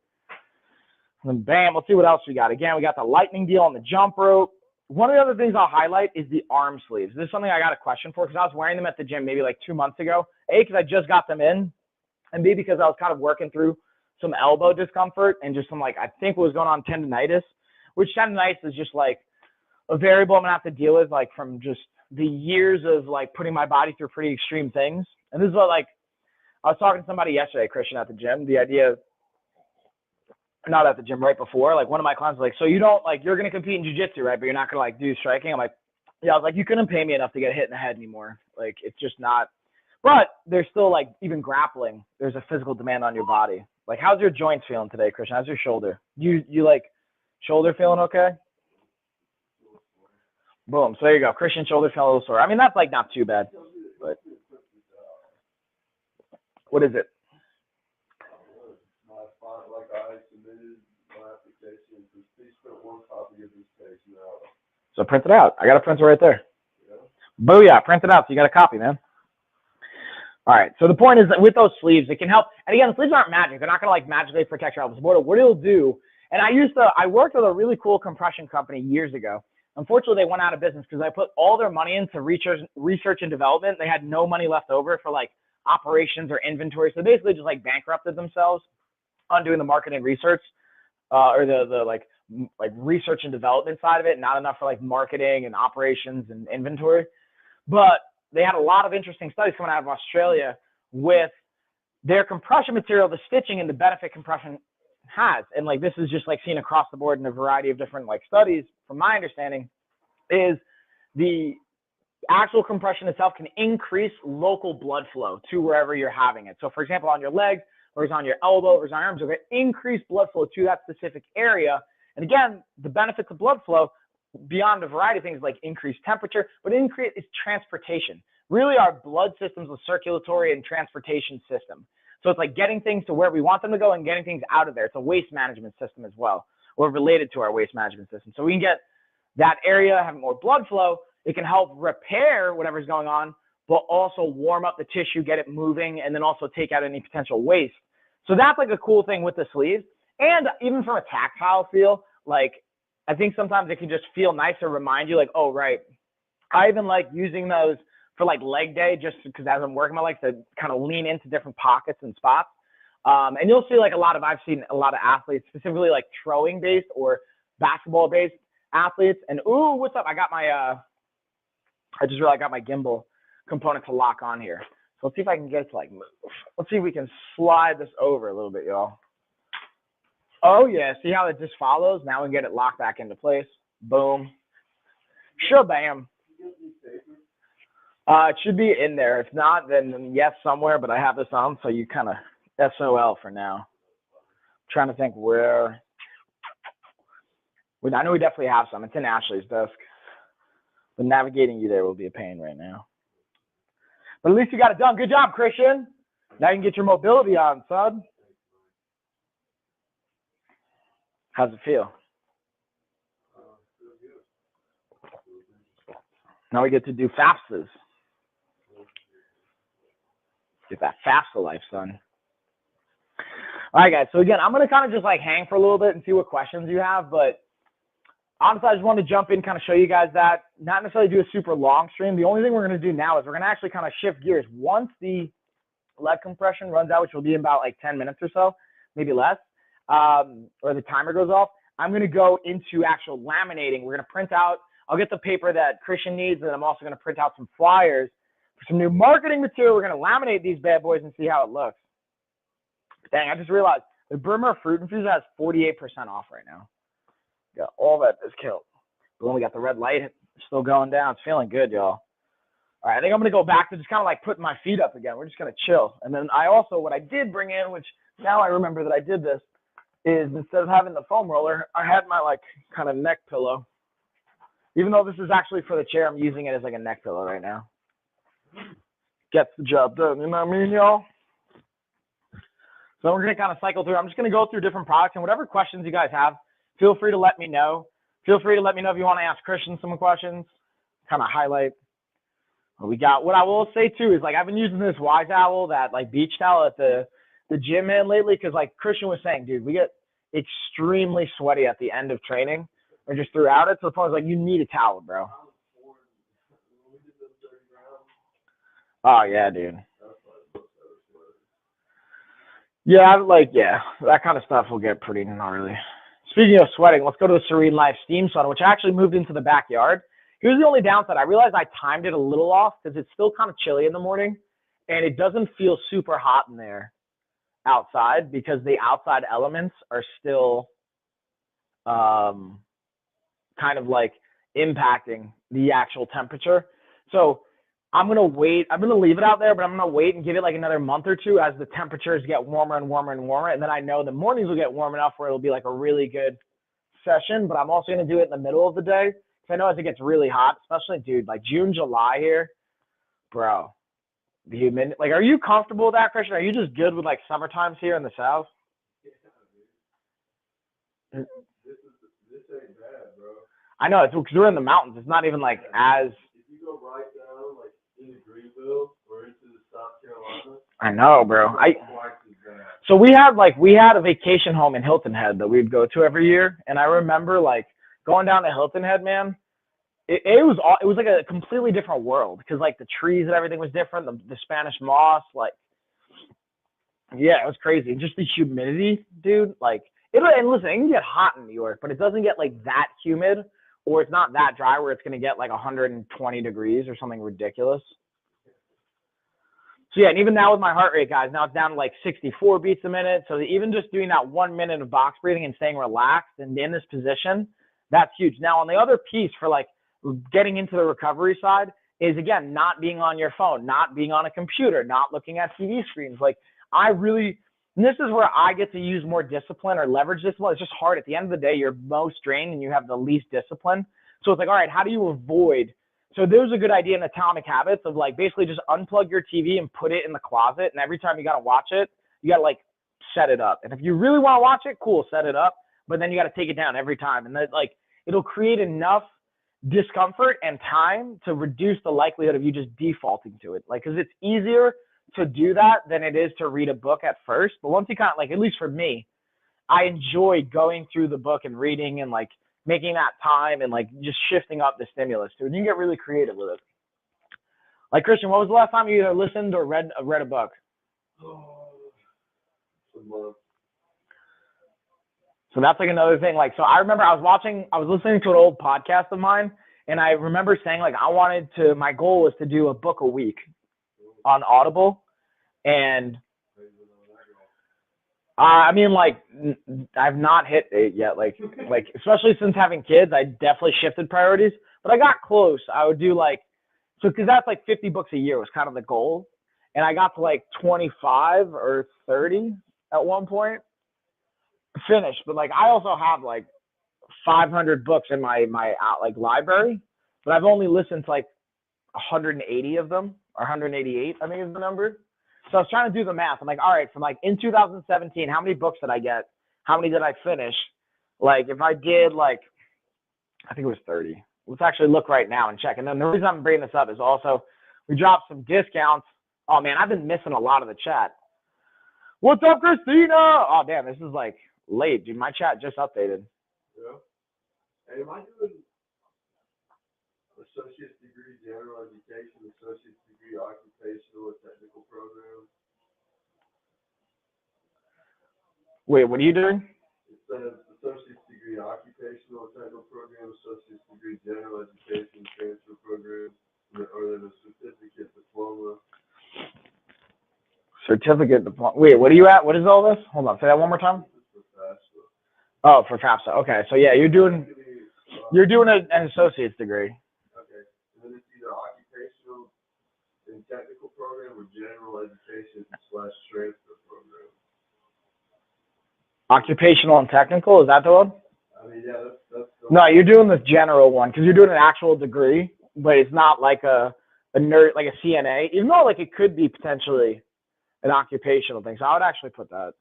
And then bam, let's see what else we got. Again, we got the lightning deal on the jump rope. One of the other things I'll highlight is the arm sleeves. This is something I got a question for because I was wearing them at the gym maybe like 2 months ago. A, because I just got them in, and B, because I was kind of working through some elbow discomfort and just some like, I think what was going on, tendonitis, which tendonitis is just like a variable I'm gonna have to deal with like from just the years of like putting my body through pretty extreme things. And this is what like, I was talking to somebody yesterday, Christian, at the gym, the idea of, not at the gym, right before, like one of my clients was like, so you don't like, you're going to compete in jiu-jitsu, right? But you're not going to like do striking. I'm like, yeah, I was like, you couldn't pay me enough to get hit in the head anymore. Like, it's just not, but there's still like, even grappling, there's a physical demand on your body. Like, how's your joints feeling today, Christian? How's your shoulder? You like shoulder feeling okay? Boom. So there you go. Christian shoulder feeling a little sore. I mean, that's like not too bad, but what is it? So print it out. I got a printer right there. Booyah, print it out so you got a copy, man. All right, so the point is that with those sleeves, it can help. And again, the sleeves aren't magic. They're not gonna like magically protect your elbows. What it'll do, and I worked with a really cool compression company years ago. Unfortunately, they went out of business because I put all their money into research and development. They had no money left over for like operations or inventory. So basically just like bankrupted themselves on doing the marketing research, or the like research and development side of it, not enough for like marketing and operations and inventory. But they had a lot of interesting studies coming out of Australia with their compression material, the stitching and the benefit compression has. And like, this is just like seen across the board in a variety of different like studies, from my understanding, is the actual compression itself can increase local blood flow to wherever you're having it. So for example, on your legs, or is on your elbow, or is on your arms, you'll get increased blood flow to that specific area. And again, the benefits of blood flow, beyond a variety of things like increased temperature, but increase is transportation. Really, our blood system is a circulatory and transportation system. So it's like getting things to where we want them to go and getting things out of there. It's a waste management system as well, or related to our waste management system. So we can get that area having more blood flow. It can help repair whatever's going on, but also warm up the tissue, get it moving, and then also take out any potential waste. So that's like a cool thing with the sleeves. And even from a tactile feel, like I think sometimes it can just feel nice to remind you like, oh, right. I even like using those for like leg day, just because as I'm working my legs to kind of lean into different pockets and spots. And you'll see like I've seen a lot of athletes, specifically like throwing based or basketball based athletes. And ooh, what's up? I got my, I just realized I got my gimbal component to lock on here. So let's see if I can get it to like move. Let's see if we can slide this over a little bit, y'all. Oh yeah, see how it just follows? Now we can get it locked back into place. Boom. Shabam. It should be in there. If not, then yes, somewhere, but I have this on, so you kind of SOL for now. Trying to think where. I know we definitely have some. It's in Ashley's desk. But navigating you there will be a pain right now. But at least you got it done. Good job, Christian. Now you can get your mobility on, son. How's it feel? Now we get to do FAFSAs. Get that FAFSA life, son. All right, guys. So again, I'm going to kind of just like hang for a little bit and see what questions you have. But honestly, I just wanted to jump in, kind of show you guys that. Not necessarily do a super long stream. The only thing we're going to do now is we're going to actually kind of shift gears. Once the leg compression runs out, which will be in about like 10 minutes or so, maybe less, or the timer goes off, I'm going to go into actual laminating. We're going to print out. I'll get the paper that Christian needs, and I'm also going to print out some flyers for some new marketing material. We're going to laminate these bad boys and see how it looks. Dang, I just realized the Bryn Mawr Fruit Infuser has 48% off right now. Got all that is killed. We only got the red light still going down. It's feeling good, y'all. All right, I think I'm going to go back to just kind of like putting my feet up again. We're just going to chill. And then I also, what I did bring in, which now I remember that I did this, is instead of having the foam roller, I had my like kind of neck pillow. Even though this is actually for the chair, I'm using it as like a neck pillow right now. Gets the job done, you know what I mean, y'all? So we're going to kind of cycle through. I'm just going to go through different products, and whatever questions you guys have, feel free to let me know. Feel free to let me know if you want to ask Christian some questions, kind of highlight what we got. What I will say too is like I've been using this Wise Owl, that like beach towel at the gym man lately, because like Christian was saying, dude, we get extremely sweaty at the end of training or just throughout it. So the point is like you need a towel, bro. Oh yeah, dude. Yeah, that kind of stuff will get pretty gnarly. Speaking of sweating, let's go to the Serene Life steam sauna, which I actually moved into the backyard. Here's the only downside. I realized I timed it a little off because it's still kind of chilly in the morning, and it doesn't feel super hot in there outside because the outside elements are still kind of like impacting the actual temperature. So I'm going to wait. I'm going to leave it out there, but I'm going to wait and give it like another month or two as the temperatures get warmer and warmer and warmer. And then I know the mornings will get warm enough where it'll be like a really good session, but I'm also going to do it in the middle of the day. Because I know as it gets really hot, especially, dude, like June, July here, bro, the humidity. Like, are you comfortable with that, Christian? Are you just good with like summer times here in the South? This ain't bad, bro. I know, it's because we're in the mountains. It's not even like as. If you go right down, like into Greenville or into the South Carolina. I know, bro. So we had a vacation home in Hilton Head that we'd go to every year, and I remember like going down to Hilton Head, man. It was like a completely different world because like the trees and everything was different. The Spanish moss, like, yeah, it was crazy. Just the humidity, dude. Like, and listen, it can get hot in New York, but it doesn't get like that humid, or it's not that dry where it's gonna get like 120 degrees or something ridiculous. So yeah, and even now with my heart rate, guys, now it's down to like 64 beats a minute. So even just doing that 1 minute of box breathing and staying relaxed and in this position, that's huge. Now on the other piece for like getting into the recovery side is, again, not being on your phone, not being on a computer, not looking at TV screens. Like and this is where I get to use more discipline or leverage discipline. It's just hard. At the end of the day, you're most drained and you have the least discipline. So it's like, all right, how do you avoid? So there's a good idea in Atomic Habits of like basically just unplug your TV and put it in the closet. And every time you got to watch it, you got to like set it up. And if you really want to watch it, cool, set it up. But then you got to take it down every time. And then like it'll create enough discomfort and time to reduce the likelihood of you just defaulting to it. Like, because it's easier to do that than it is to read a book at first. But once you kind of like, at least for me, I enjoy going through the book and reading and like making that time and like just shifting up the stimulus to it. And you can get really creative with it. Like, Christian, what was the last time you either listened or read a book? So that's like another thing. Like, so I remember I was listening to an old podcast of mine, and I remember saying like my goal was to do a book a week on Audible. And I mean, like, I've not hit it yet. Like, especially since having kids, I definitely shifted priorities. But I got close. I would do like, so because that's like 50 books a year was kind of the goal. And I got to like 25 or 30 at one point. finished, but like I also have like 500 books in my like library, but I've only listened to like 180 of them, or 188, I think is the number. So I was trying to do the math. I'm like, all right, from like in 2017, how many books did I get? How many did I finish? Like if I did like, I think it was 30. Let's actually look right now and check. And then the reason I'm bringing this up is also we dropped some discounts. Oh man, I've been missing a lot of the chat. What's up, Christina? Oh damn, this is like late, dude. My chat just updated. Yeah. Hey, am I doing associate's degree general education, associate's degree occupational or technical program? Wait, what are you doing? It says associate's degree occupational or technical program, associate's degree general education transfer program, or then a certificate diploma. Certificate diploma. Wait, what are you at? What is all this? Hold on, say that one more time. Oh, for FAFSA. Okay, so yeah, you're doing an associate's degree. Okay, and then it's either occupational and technical program or general education / transfer program. Occupational and technical, is that the one? I mean, yeah, that's No, you're doing the general one because you're doing an actual degree, but it's not like a nerd, like a CNA, even though like it could be potentially an occupational thing. So I would actually put that.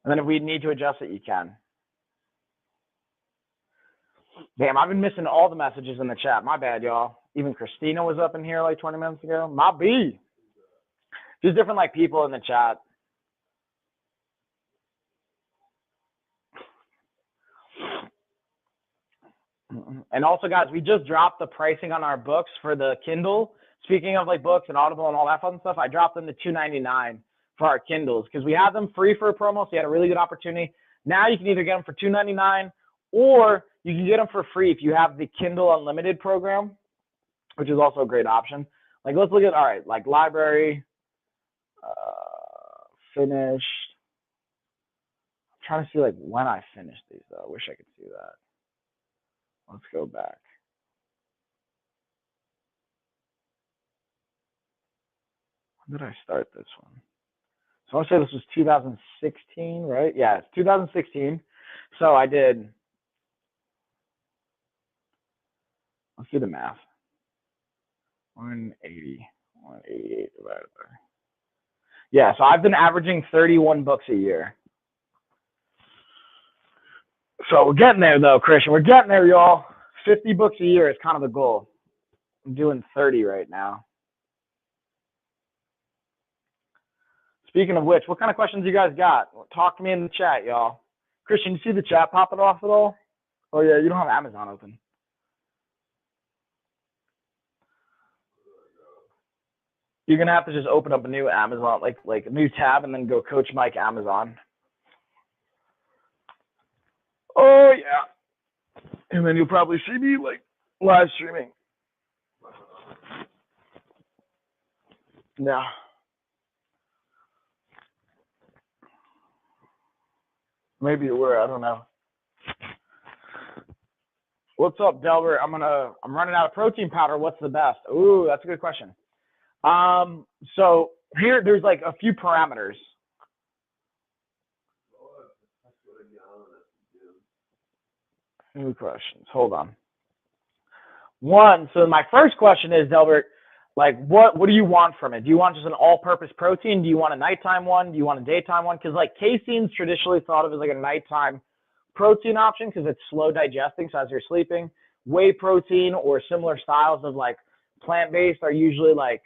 And then if we need to adjust it, you can. Damn, I've been missing all the messages in the chat. My bad, y'all. Even Christina was up in here like 20 minutes ago. My B. There's different like people in the chat. And also, guys, we just dropped the pricing on our books for the Kindle. Speaking of like books and Audible and all that fun stuff, I dropped them to $2.99 for our Kindles because we had them free for a promo, so you had a really good opportunity. Now you can either get them for $2.99 or you can get them for free if you have the Kindle Unlimited program, which is also a great option. Like, let's look at, all right, like library, finished. I'm trying to see like when I finished these though. I wish I could see that. Let's go back. When did I start this one? So I want to say this was 2016, right? Yeah, it's 2016. So I did, let's do the math. 188 divided by. Yeah, so I've been averaging 31 books a year. So we're getting there though, Christian. We're getting there, y'all. 50 books a year is kind of the goal. I'm doing 30 right now. Speaking of which, what kind of questions you guys got? Talk to me in the chat, y'all. Christian, you see the chat popping off at all? Oh yeah, you don't have Amazon open. You're gonna have to just open up a new Amazon, like a new tab, and then go Coach Mike Amazon. Oh yeah, and then you'll probably see me like live streaming. No. Maybe it were, I don't know. What's up, Delbert? I'm running out of protein powder. What's the best? Ooh, that's a good question. So here, there's like a few parameters. New questions. Hold on. One, so my first question is, Delbert, like what do you want from it? Do you want just an all-purpose protein? Do you want a nighttime one? Do you want a daytime one? Because like casein's traditionally thought of as like a nighttime protein option because it's slow digesting, so as you're sleeping. Whey protein or similar styles of like plant-based are usually like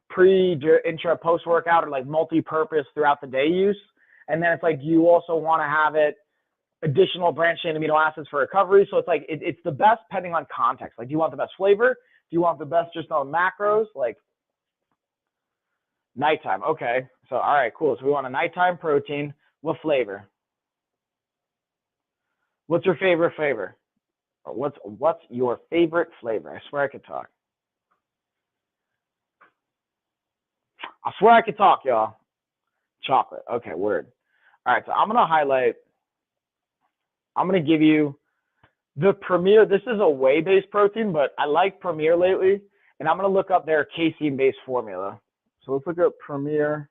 pre, intra, post-workout or like multi-purpose throughout the day use. And then it's like, do you also want to have it additional branched chain amino acids for recovery? So it's like, it's the best depending on context. Like, do you want the best flavor? Do you want the best just on macros? Like nighttime. Okay. So, all right, cool. So we want a nighttime protein. What flavor? What's your favorite flavor? Or what's your favorite flavor? I swear I could talk. I swear I could talk, y'all. Chocolate. Okay, word. All right, so I'm going to highlight, I'm going to give you the Premier. This is a whey-based protein, but I like Premier lately, and I'm going to look up their casein-based formula. So let's look up Premier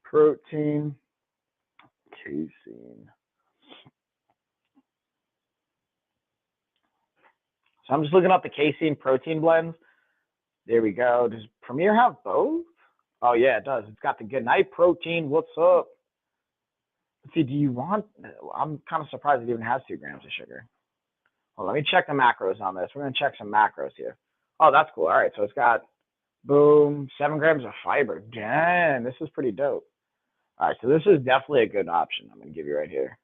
protein, casein. So I'm just looking up the casein protein blends. There we go. Does Premier have both? Oh yeah, it does. It's got the good night protein. What's up? Let's see, do you want, I'm kind of surprised it even has 2 grams of sugar. Well, let me check the macros on this. We're going to check some macros here. Oh, that's cool. All right, so it's got, boom, 7 grams of fiber. Dang, this is pretty dope. All right, so this is definitely a good option. I'm going to give you right here.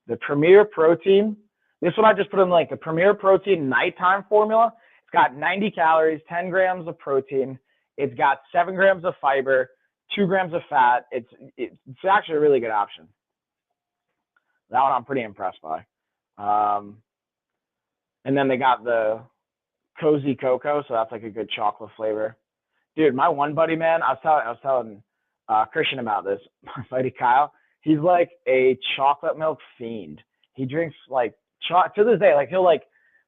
The Premier Protein, this one I just put in like the Premier Protein nighttime formula. It's got 90 calories, 10 grams of protein. It's got 7 grams of fiber, 2 grams of fat. It's actually a really good option. That one I'm pretty impressed by. And then they got the Cozy Cocoa, so that's like a good chocolate flavor. Dude, my one buddy, man, I was telling Christian about this. My buddy Kyle, he's like a chocolate milk fiend. He drinks like to this day, like he'll like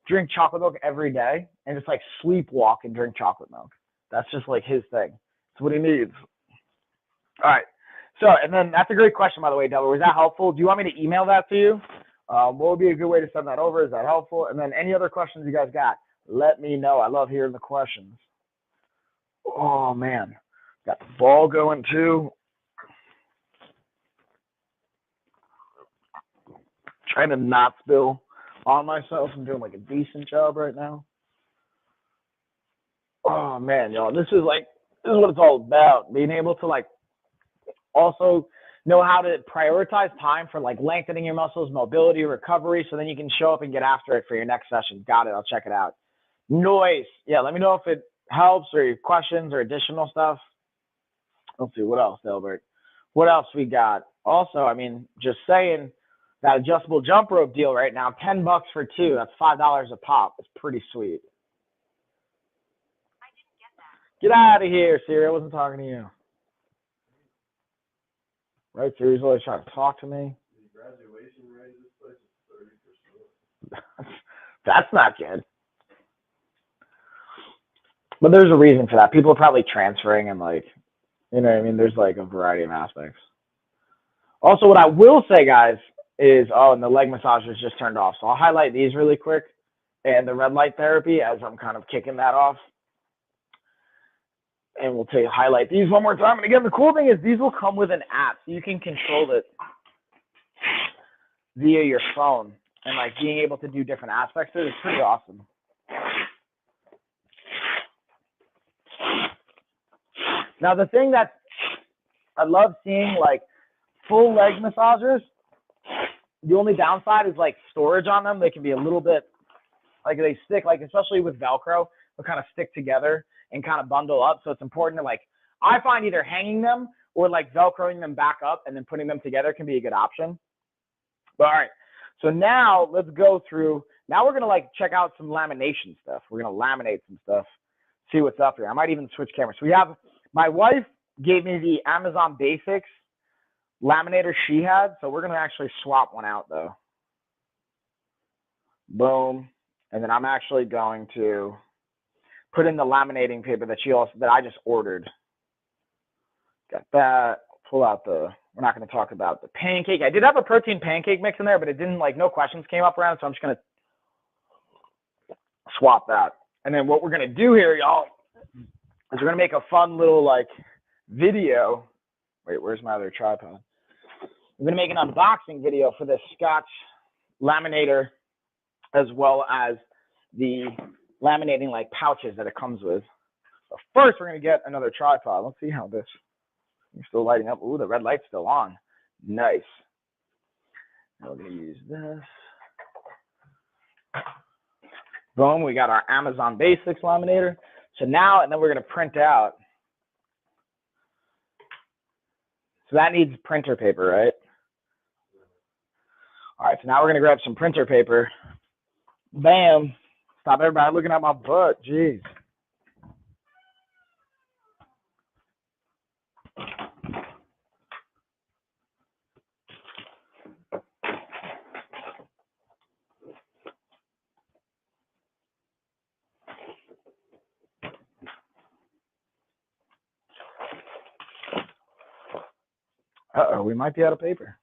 drink chocolate milk every day and just like sleepwalk and drink chocolate milk. That's just like his thing. It's what he needs. All right. So, and then that's a great question, by the way, Delbert. Was that helpful? Do you want me to email that to you? What would be a good way to send that over? Is that helpful? And then any other questions you guys got, let me know. I love hearing the questions. Oh, man. Got the ball going, too. Trying to not spill on myself. I'm doing like a decent job right now. Oh, man, y'all. This is what it's all about. Being able to, like, also know how to prioritize time for like lengthening your muscles, mobility, recovery, so then you can show up and get after it for your next session. Got it. I'll check it out. Noise. Yeah, let me know if it helps or your questions or additional stuff. Let's see. What else, Delbert? What else we got? Also, I mean, just saying that adjustable jump rope deal right now, $10 for 2. That's $5 a pop. It's pretty sweet. I didn't get that. Get out of here, Siri. I wasn't talking to you. Right, Siri's always trying to talk to me. The graduation rate of this place is 30%. That's not good. But there's a reason for that. People are probably transferring and like, you know what I mean? There's like a variety of aspects. Also, what I will say, guys, is, and the leg massager is just turned off. So I'll highlight these really quick and the red light therapy as I'm kind of kicking that off. And we'll highlight these one more time. And again, the cool thing is these will come with an app, so you can control it via your phone and like being able to do different aspects of it is pretty awesome. Now, the thing that I love seeing, like full leg massagers, the only downside is like storage on them. They can be a little bit like they stick, like especially with Velcro, they'll kind of stick together and kind of bundle up. So it's important to like, I find either hanging them or like Velcroing them back up and then putting them together can be a good option. But all right, so now let's go through, now we're gonna like check out some lamination stuff. We're gonna laminate some stuff, see what's up here. I might even switch cameras. So we have, my wife gave me the Amazon Basics laminator she had. So we're gonna actually swap one out though. Boom. And then I'm actually going to put in the laminating paper that I just ordered. Got that. Pull out we're not going to talk about the pancake. I did have a protein pancake mix in there, but it didn't, like, no questions came up around it, so I'm just going to swap that. And then what we're going to do here, y'all, is we're going to make a fun little, like, video. Wait, where's my other tripod? We're going to make an unboxing video for this Scotch laminator, as well as the laminating like pouches that it comes with. So first, we're going to get another tripod. Let's see how this is still lighting up. Ooh, the red light's still on. Nice. Now we're going to use this. Boom, we got our Amazon Basics laminator. So now, and then we're going to print out. So that needs printer paper, right? All right, so now we're going to grab some printer paper. Bam. Stop everybody looking at my butt. Jeez. Uh-oh, we might be out of paper.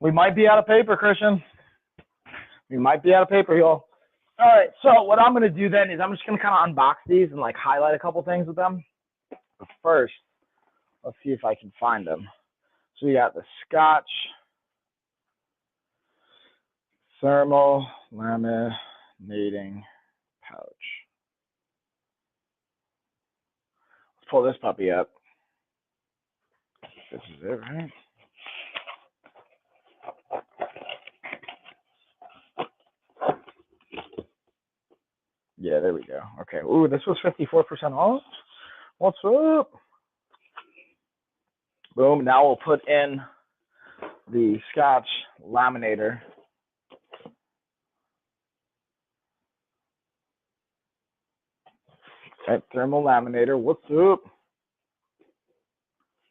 We might be out of paper, Christian. We might be out of paper, y'all. All right, so what I'm going to do then is I'm just going to kind of unbox these and like highlight a couple things with them. But first, let's see if I can find them. So we got the Scotch thermal laminating pouch. Let's pull this puppy up. This is it, right? Yeah, there we go. Okay. Ooh, this was 54% off. What's up? Boom. Now we'll put in the Scotch laminator. Okay, thermal laminator. What's up?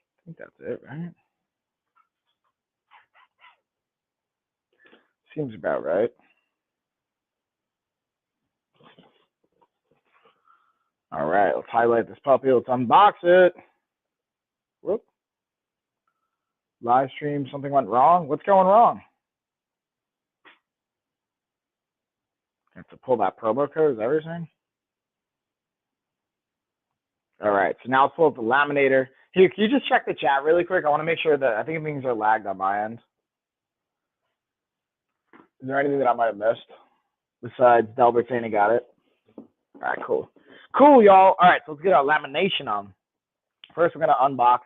I think that's it, right? Seems about right. All right, let's highlight this puppy. Let's unbox it. Whoop. Live stream, something went wrong. What's going wrong? I have to pull that promo code, is that what you're saying? All right, so now let's pull up the laminator. Here, can you just check the chat really quick? I want to make sure that I think things are lagged on my end. Is there anything that I might have missed besides Delbert saying he got it? All right, cool. Cool, y'all. All right, so let's get our lamination on. First, we're going to unbox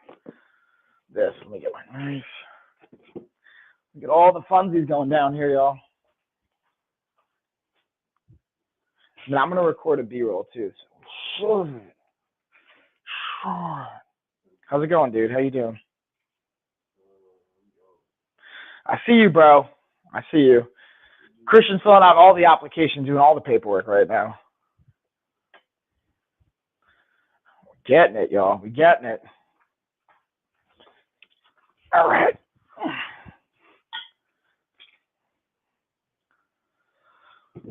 this. Let me get my knife. Look at all the funsies going down here, y'all. And I'm going to record a B-roll, too. So. How's it going, dude? How you doing? I see you, bro. I see you. Christian's filling out all the applications, doing all the paperwork right now. We're getting it, y'all. We're getting it. All right.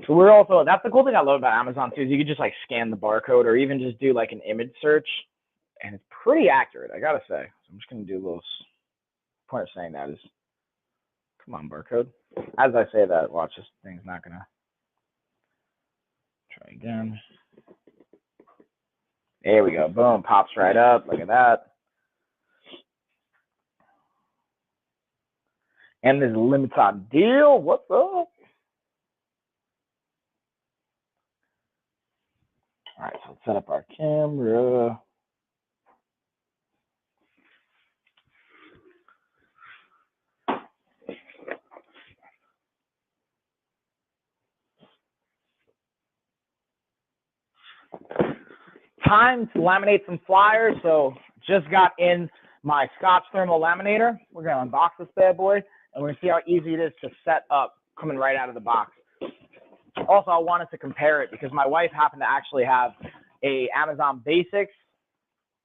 So we're also, that's the cool thing I love about Amazon too, is you can just like scan the barcode or even just do like an image search, and it's pretty accurate, I gotta say. So I'm just gonna do a little, point of saying that is, come on, barcode. As I say that, watch, this thing's not gonna, try again. There we go, boom, pops right up, look at that. And there's a limited time deal, what's up? All right, so let's set up our camera. Time to laminate some flyers. So just got in my Scotch thermal laminator. We're gonna unbox this bad boy, and we're gonna see how easy it is to set up coming right out of the box. Also, I wanted to compare it because my wife happened to actually have a Amazon Basics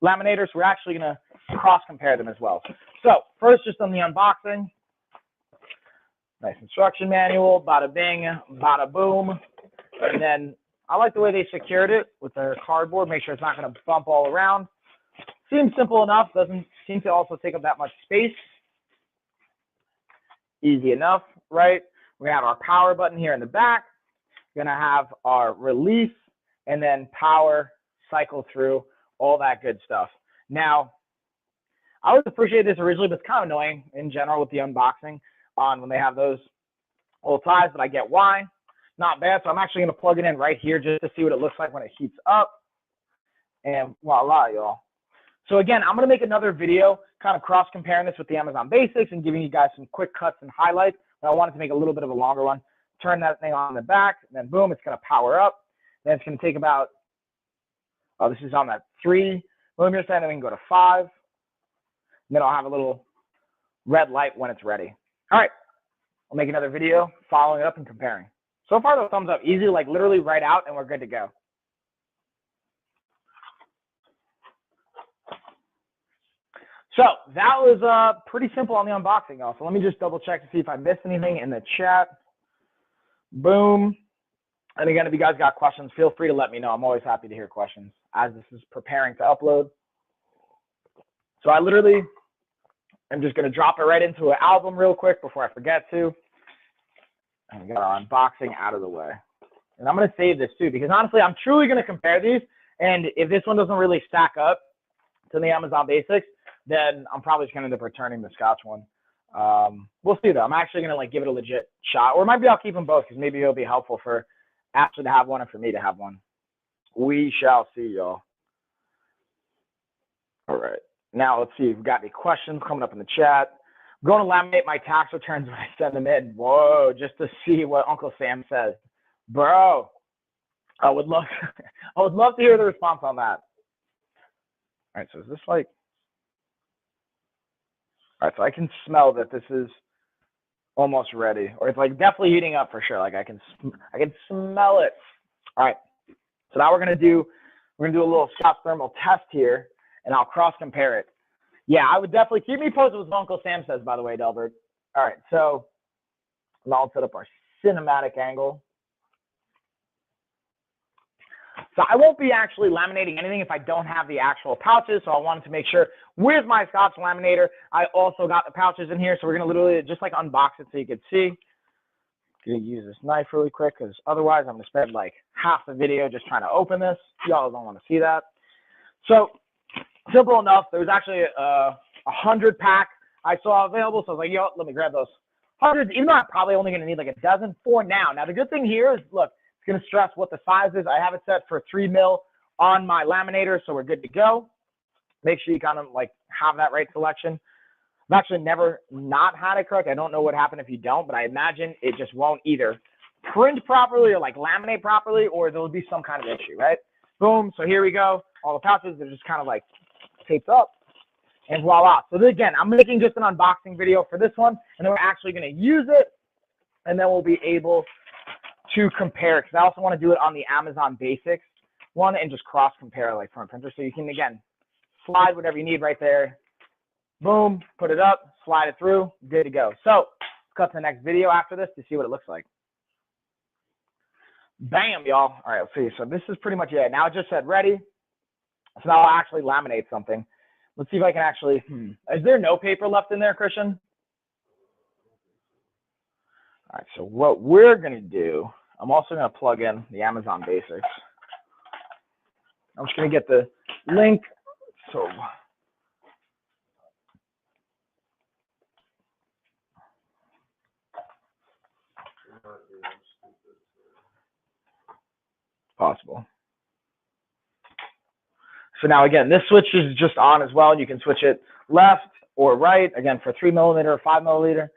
laminator, so we're actually gonna cross compare them as well. So first, just on the unboxing, nice instruction manual, bada bing, bada boom, and then I like the way they secured it with their cardboard, make sure it's not gonna bump all around. Seems simple enough, doesn't seem to also take up that much space. Easy enough, right? We're gonna have our power button here in the back. We're gonna have our release and then power, cycle through, all that good stuff. Now, I always appreciate this originally, but it's kind of annoying in general with the unboxing on when they have those little ties, but I get why. Not bad, so I'm actually gonna plug it in right here just to see what it looks like when it heats up. And voila, y'all. So again, I'm gonna make another video kind of cross comparing this with the Amazon Basics and giving you guys some quick cuts and highlights, but I wanted to make a little bit of a longer one. Turn that thing on in the back, and then boom, it's gonna power up. Then it's gonna take about, oh, this is on that 3 millimeter stand, and we can go to 5. And then I'll have a little red light when it's ready. All right, I'll make another video following it up and comparing. So far, the thumbs up, easy, like literally right out, and we're good to go. So that was pretty simple on the unboxing, y'all. So let me just double check to see if I missed anything in the chat. Boom. And again, if you guys got questions, feel free to let me know. I'm always happy to hear questions as this is preparing to upload. So I literally am just going to drop it right into an album real quick before I forget to. And we got our unboxing out of the way. And I'm going to save this too, because honestly, I'm truly going to compare these. And if this one doesn't really stack up to the Amazon Basics, then I'm probably just going to end up returning the Scotch one. We'll see though. I'm actually going to like give it a legit shot, or maybe I'll keep them both because maybe it'll be helpful for Ashley to have one and for me to have one. We shall see, y'all. All right. Now let's see if we've got any questions coming up in the chat. I'm going to laminate my tax returns when I send them in. Whoa, just to see what Uncle Sam says. Bro, I would love to hear the response on that. All right, so is this like, all right, so I can smell that this is almost ready, or it's like definitely heating up for sure. Like I can smell it. All right, so now we're gonna do a little Scotch thermal test here, and I'll cross compare it. Yeah, I would definitely keep me posted with what Uncle Sam says, by the way, Delbert. All right, so now I'll set up our cinematic angle. So I won't be actually laminating anything if I don't have the actual pouches. So I wanted to make sure with my Scotch laminator, I also got the pouches in here. So we're going to literally just like unbox it so you can see. I'm going to use this knife really quick because otherwise I'm going to spend like half the video just trying to open this. Y'all don't want to see that. So simple enough. There was actually a 100-pack I saw available. So I was like, yo, let me grab those 100s. Even though I'm probably only going to need like a dozen for now. Now, the good thing here is, look, going to stress what the size is. I have it set for 3 mil on my laminator, so we're good to go. Make sure you kind of like have that right selection. I've actually never not had it correct. I don't know what happened if you don't, but I imagine it just won't either print properly or like laminate properly, or there'll be some kind of issue, right? Boom. So here we go. All the pouches are just kind of like taped up, and voila. So then again, I'm making just an unboxing video for this one, and then we're actually going to use it, and then we'll be able to compare, because I also want to do it on the Amazon Basics one and just cross compare like from a printer. So you can, again, slide whatever you need right there. Boom, put it up, slide it through, good to go. So let's cut to the next video after this to see what it looks like. Bam, y'all. All right, let's see. So this is pretty much it. Now it just said ready. So now I'll actually laminate something. Let's see if I can actually, is there no paper left in there, Christian? All right, so what we're going to do, I'm also going to plug in the Amazon Basics. I'm just going to get the link. So possible. So now again, this switch is just on as well. You can switch it left or right, again, for 3 millimeter, 5 millimeter,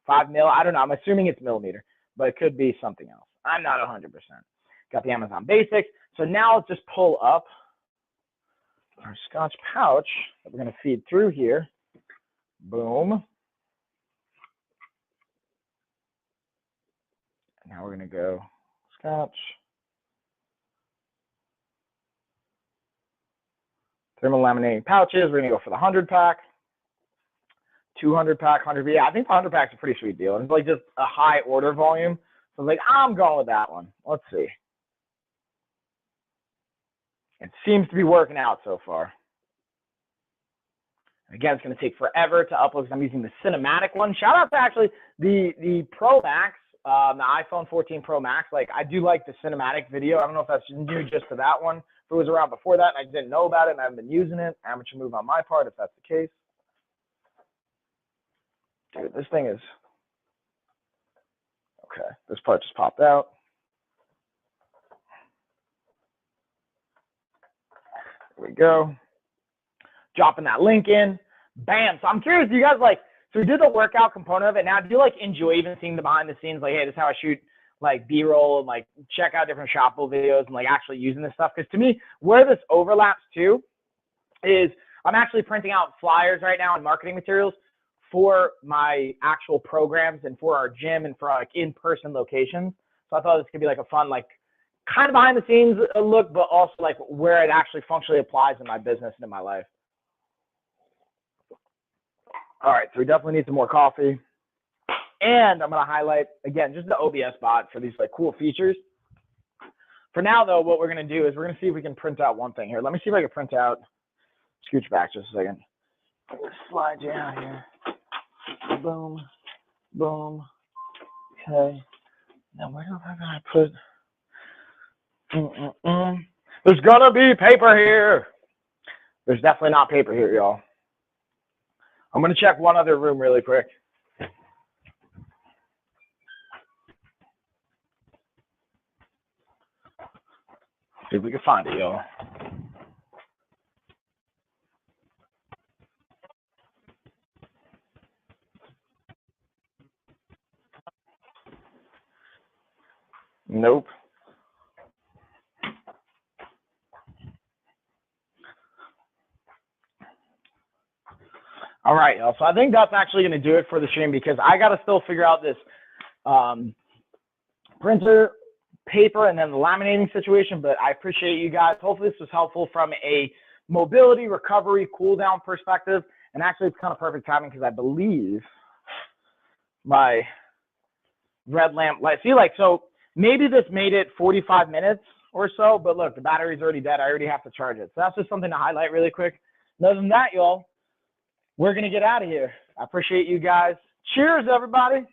5 mil. I don't know. I'm assuming it's millimeter, but it could be something else. I'm not 100%. Got the Amazon Basics. So now let's just pull up our Scotch pouch that we're going to feed through here. Boom. Now we're going to go Scotch. Thermal laminating pouches. We're going to go for the 100-pack. 200-pack, 100. Yeah, I think the 100-pack's a pretty sweet deal. It's like just a high order volume. So I was like, I'm going with that one. Let's see. It seems to be working out so far. Again, it's going to take forever to upload because I'm using the cinematic one. Shout out to actually the Pro Max, the iPhone 14 Pro Max. Like, I do like the cinematic video. I don't know if that's new just to that one. If it was around before that and I didn't know about it and I haven't been using it, amateur move on my part if that's the case. Dude, this thing is, okay, this part just popped out. There we go. Dropping that link in. Bam. So I'm curious, do you guys like, so we did the workout component of it. Now, do you like enjoy even seeing the behind the scenes? Like, hey, this is how I shoot like B-roll and like check out different Shoppo videos and like actually using this stuff. Because to me, where this overlaps too is I'm actually printing out flyers right now and marketing materials for my actual programs and for our gym and for like in-person locations. So I thought this could be like a fun, like kind of behind the scenes look, but also like where it actually functionally applies in my business and in my life. All right, so we definitely need some more coffee. And I'm going to highlight, again, just the OBS bot for these like cool features. For now, though, what we're going to do is we're going to see if we can print out one thing here. Let me see if I can print out, scooch back just a second. Slide you out here. Boom, boom. Okay. Now, where do I put? There's going to be paper here. There's definitely not paper here, y'all. I'm going to check one other room really quick. See if we can find it, y'all. Nope. All right, y'all. So I think that's actually going to do it for the stream because I got to still figure out this printer, paper, and then the laminating situation. But I appreciate you guys. Hopefully this was helpful from a mobility, recovery, cool down perspective. And actually it's kind of perfect timing because I believe my red lamp light. See, like, so maybe this made it 45 minutes or so, but look, the battery's already dead. I already have to charge it. So that's just something to highlight really quick. And other than that, y'all, we're going to get out of here. I appreciate you guys. Cheers, everybody.